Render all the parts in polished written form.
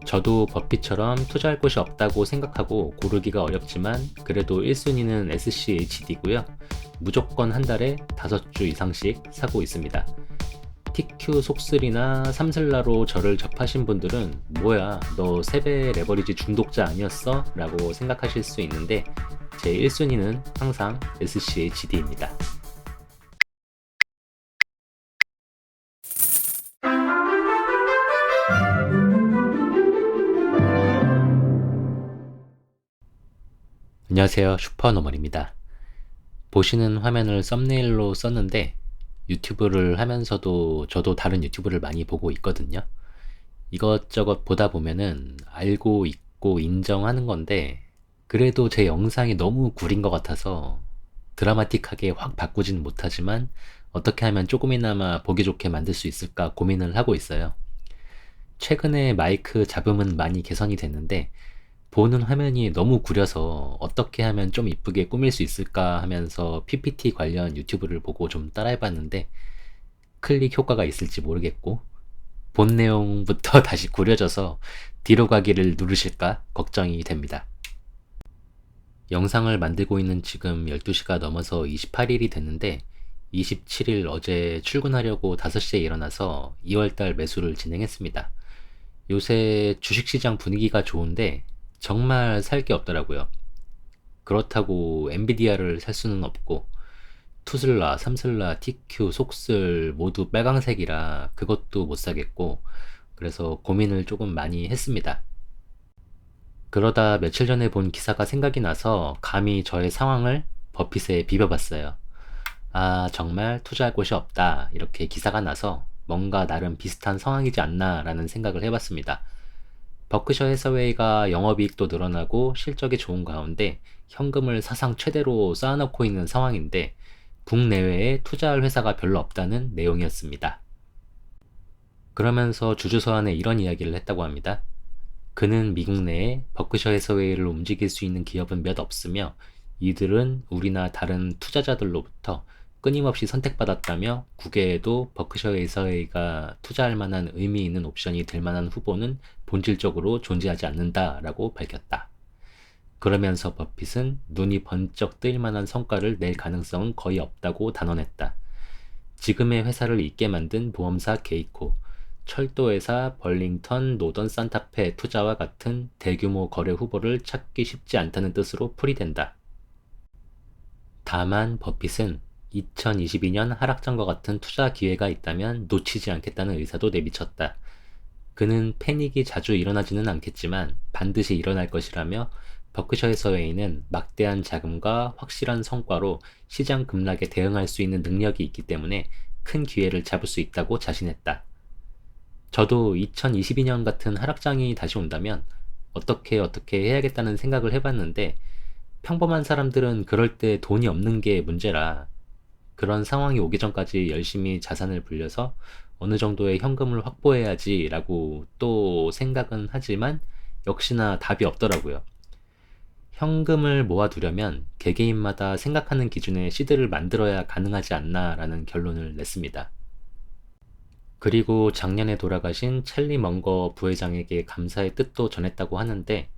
저도 버핏처럼 투자할 곳이 없다고 생각하고 고르기가 어렵지만 그래도 1순위는 SCHD고요. 무조건 한 달에 5주 이상씩 사고 있습니다. TQ 속슬이나 삼슬라로 저를 접하신 분들은 뭐야 너 3배 레버리지 중독자 아니었어? 라고 생각하실 수 있는데 제 1순위는 항상 SCHD입니다. 안녕하세요, 슈퍼노멀입니다. 보시는 화면을 썸네일로 썼는데 유튜브를 하면서도 저도 다른 유튜브를 많이 보고 있거든요. 이것저것 보다 보면은 알고 있고 인정하는 건데 그래도 제 영상이 너무 구린 것 같아서 드라마틱하게 확 바꾸진 못하지만 어떻게 하면 조금이나마 보기 좋게 만들 수 있을까 고민을 하고 있어요. 최근에 마이크 잡음은 많이 개선이 됐는데 보는 화면이 너무 구려서 어떻게 하면 좀 이쁘게 꾸밀 수 있을까 하면서 PPT 관련 유튜브를 보고 좀 따라해봤는데 클릭 효과가 있을지 모르겠고 본 내용부터 다시 구려져서 뒤로 가기를 누르실까 걱정이 됩니다. 영상을 만들고 있는 지금 12시가 넘어서 28일이 됐는데 27일 어제 출근하려고 5시에 일어나서 2월달 매수를 진행했습니다. 요새 주식시장 분위기가 좋은데 정말 살 게 없더라고요. 그렇다고 엔비디아를 살 수는 없고 투슬라, 삼슬라, TQ, 속슬 모두 빨강색이라 그것도 못 사겠고 그래서 고민을 조금 많이 했습니다. 그러다 며칠 전에 본 기사가 생각이 나서 감히 저의 상황을 버핏에 비벼봤어요. 아, 정말 투자할 곳이 없다. 이렇게 기사가 나서 뭔가 나름 비슷한 상황이지 않나 라는 생각을 해봤습니다. 버크셔 해서웨이가 영업이익도 늘어나고 실적이 좋은 가운데 현금을 사상 최대로 쌓아놓고 있는 상황인데 국내외에 투자할 회사가 별로 없다는 내용이었습니다. 그러면서 주주서한에 이런 이야기를 했다고 합니다. 그는 미국 내에 버크셔 해서웨이를 움직일 수 있는 기업은 몇 없으며 이들은 우리나 다른 투자자들로부터 끊임없이 선택받았다며 국외에도 버크셔 해서웨이가 투자할 만한 의미 있는 옵션이 될 만한 후보는 본질적으로 존재하지 않는다라고 밝혔다. 그러면서 버핏은 눈이 번쩍 뜨일 만한 성과를 낼 가능성은 거의 없다고 단언했다. 지금의 회사를 있게 만든 보험사 게이코, 철도회사 벌링턴 노던 산타페 투자와 같은 대규모 거래 후보를 찾기 쉽지 않다는 뜻으로 풀이된다. 다만 버핏은 2022년 하락장과 같은 투자 기회가 있다면 놓치지 않겠다는 의사도 내비쳤다. 그는 패닉이 자주 일어나지는 않겠지만 반드시 일어날 것이라며 버크셔 해서웨이는 막대한 자금과 확실한 성과로 시장 급락에 대응할 수 있는 능력이 있기 때문에 큰 기회를 잡을 수 있다고 자신했다. 저도 2022년 같은 하락장이 다시 온다면 어떻게 해야겠다는 생각을 해봤는데 평범한 사람들은 그럴 때 돈이 없는 게 문제라 그런 상황이 오기 전까지 열심히 자산을 불려서 어느 정도의 현금을 확보해야지 라고 또 생각은 하지만 역시나 답이 없더라고요. 현금을 모아두려면 개개인마다 생각하는 기준의 시드를 만들어야 가능하지 않나 라는 결론을 냈습니다. 그리고 작년에 돌아가신 찰리 먼거 부회장에게 감사의 뜻도 전했다고 하는데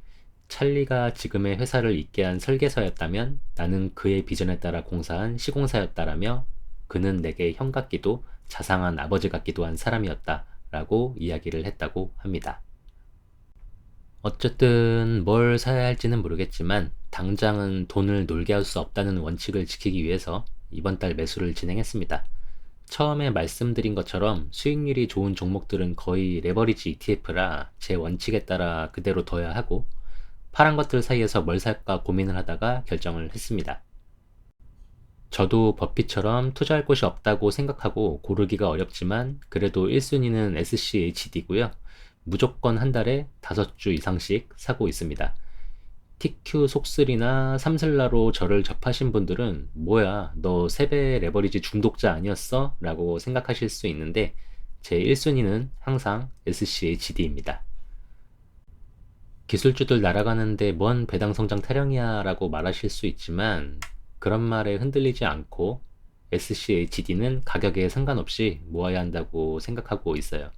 찰리가 지금의 회사를 있게 한 설계사였다면 나는 그의 비전에 따라 공사한 시공사였다라며 그는 내게 형 같기도 자상한 아버지 같기도 한 사람이었다 라고 이야기를 했다고 합니다. 어쨌든 뭘 사야 할지는 모르겠지만 당장은 돈을 놀게 할 수 없다는 원칙을 지키기 위해서 이번 달 매수를 진행했습니다. 처음에 말씀드린 것처럼 수익률이 좋은 종목들은 거의 레버리지 ETF라 제 원칙에 따라 그대로 둬야 하고 파란 것들 사이에서 뭘 살까 고민을 하다가 결정을 했습니다. 저도 버핏처럼 투자할 곳이 없다고 생각하고 고르기가 어렵지만 그래도 1순위는 SCHD고요. 무조건 한 달에 5주 이상씩 사고 있습니다. TQ 속슬이나 삼슬라로 저를 접하신 분들은 뭐야 너 3배 레버리지 중독자 아니었어? 라고 생각하실 수 있는데 제 1순위는 항상 SCHD입니다. 기술주들 날아가는데 뭔 배당 성장 타령이야 라고 말하실 수 있지만 그런 말에 흔들리지 않고 SCHD는 가격에 상관없이 모아야 한다고 생각하고 있어요.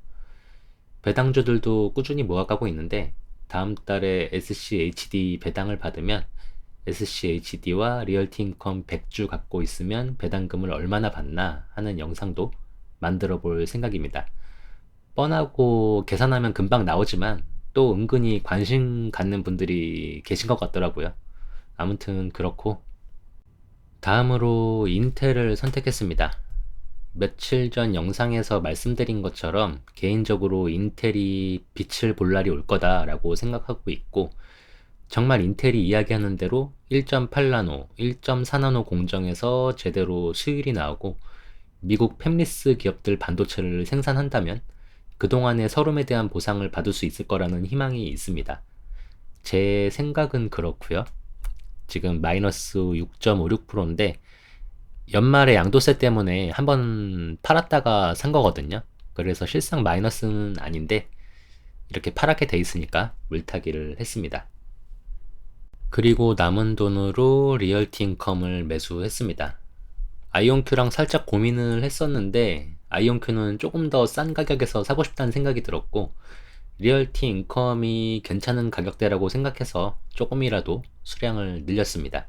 배당주들도 꾸준히 모아가고 있는데 다음 달에 SCHD 배당을 받으면 SCHD와 리얼티인컴 100주 갖고 있으면 배당금을 얼마나 받나 하는 영상도 만들어 볼 생각입니다. 뻔하고 계산하면 금방 나오지만 또 은근히 관심 갖는 분들이 계신 것 같더라고요. 아무튼 그렇고 다음으로 인텔을 선택했습니다. 며칠 전 영상에서 말씀드린 것처럼 개인적으로 인텔이 빛을 볼 날이 올 거다라고 생각하고 있고 정말 인텔이 이야기하는 대로 1.8나노, 1.4나노 공정에서 제대로 수율이 나오고 미국 팹리스 기업들 반도체를 생산한다면 그동안의 서름에 대한 보상을 받을 수 있을 거라는 희망이 있습니다. 제 생각은 그렇고요. 지금 마이너스 6.56%인데 연말에 양도세 때문에 한번 팔았다가 산 거거든요. 그래서 실상 마이너스는 아닌데 이렇게 파랗게 돼 있으니까 물타기를 했습니다. 그리고 남은 돈으로 리얼티 인컴을 매수했습니다. 아이온큐랑 살짝 고민을 했었는데 아이온큐는 조금 더 싼 가격에서 사고 싶다는 생각이 들었고 리얼티 인컴이 괜찮은 가격대라고 생각해서 조금이라도 수량을 늘렸습니다.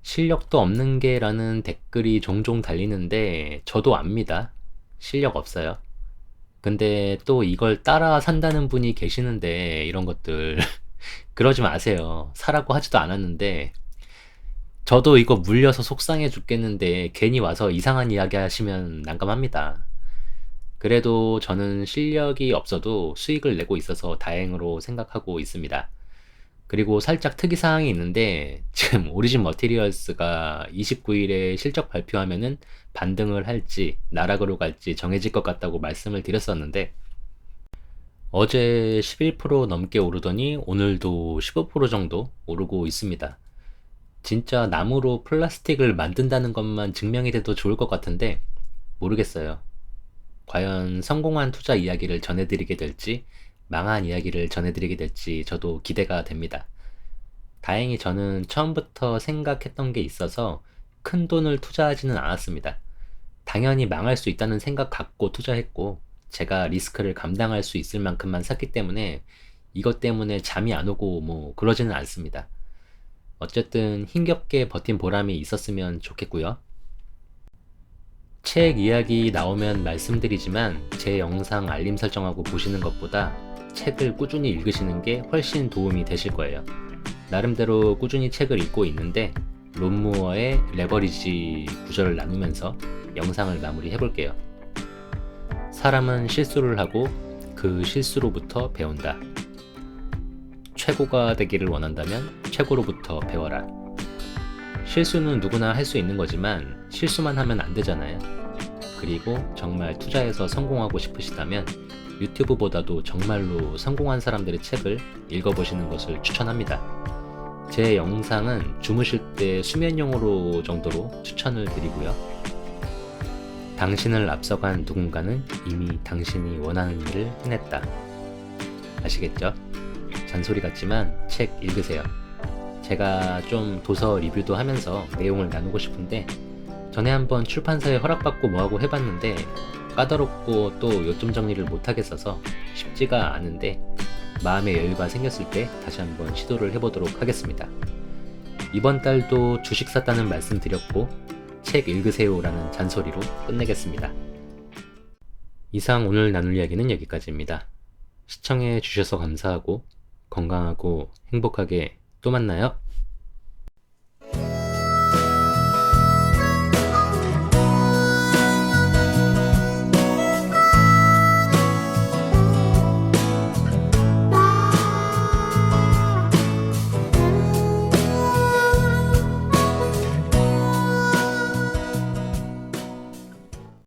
실력도 없는 게 라는 댓글이 종종 달리는데 저도 압니다. 실력 없어요. 근데 또 이걸 따라 산다는 분이 계시는데 이런 것들 그러지 마세요. 사라고 하지도 않았는데 저도 이거 물려서 속상해 죽겠는데 괜히 와서 이상한 이야기 하시면 난감합니다. 그래도 저는 실력이 없어도 수익을 내고 있어서 다행으로 생각하고 있습니다. 그리고 살짝 특이사항이 있는데 지금 오리진 머티리얼스가 29일에 실적 발표하면은 반등을 할지 나락으로 갈지 정해질 것 같다고 말씀을 드렸었는데 어제 11% 넘게 오르더니 오늘도 15% 정도 오르고 있습니다. 진짜 나무로 플라스틱을 만든다는 것만 증명이 돼도 좋을 것 같은데 모르겠어요. 과연 성공한 투자 이야기를 전해드리게 될지 망한 이야기를 전해드리게 될지 저도 기대가 됩니다. 다행히 저는 처음부터 생각했던 게 있어서 큰 돈을 투자하지는 않았습니다. 당연히 망할 수 있다는 생각 갖고 투자했고 제가 리스크를 감당할 수 있을 만큼만 샀기 때문에 이것 때문에 잠이 안 오고 뭐 그러지는 않습니다. 어쨌든 힘겹게 버틴 보람이 있었으면 좋겠고요. 책 이야기 나오면 말씀드리지만 제 영상 알림 설정하고 보시는 것보다 책을 꾸준히 읽으시는 게 훨씬 도움이 되실 거예요. 나름대로 꾸준히 책을 읽고 있는데 론 무어의 레버리지 구절을 나누면서 영상을 마무리해 볼게요. 사람은 실수를 하고 그 실수로부터 배운다. 최고가 되기를 원한다면 최고로부터 배워라. 실수는 누구나 할 수 있는 거지만 실수만 하면 안 되잖아요. 그리고 정말 투자에서 성공하고 싶으시다면 유튜브보다도 정말로 성공한 사람들의 책을 읽어보시는 것을 추천합니다. 제 영상은 주무실 때 수면용으로 정도로 추천을 드리고요. 당신을 앞서간 누군가는 이미 당신이 원하는 일을 해냈다. 아시겠죠? 잔소리 같지만 책 읽으세요. 제가 좀 도서 리뷰도 하면서 내용을 나누고 싶은데 전에 한번 출판사에 허락받고 뭐하고 해봤는데 까다롭고 또 요점 정리를 못하겠어서 쉽지가 않은데 마음의 여유가 생겼을 때 다시 한번 시도를 해보도록 하겠습니다. 이번 달도 주식 샀다는 말씀 드렸고 책 읽으세요라는 잔소리로 끝내겠습니다. 이상 오늘 나눌 이야기는 여기까지입니다. 시청해 주셔서 감사하고 건강하고 행복하게 또 만나요.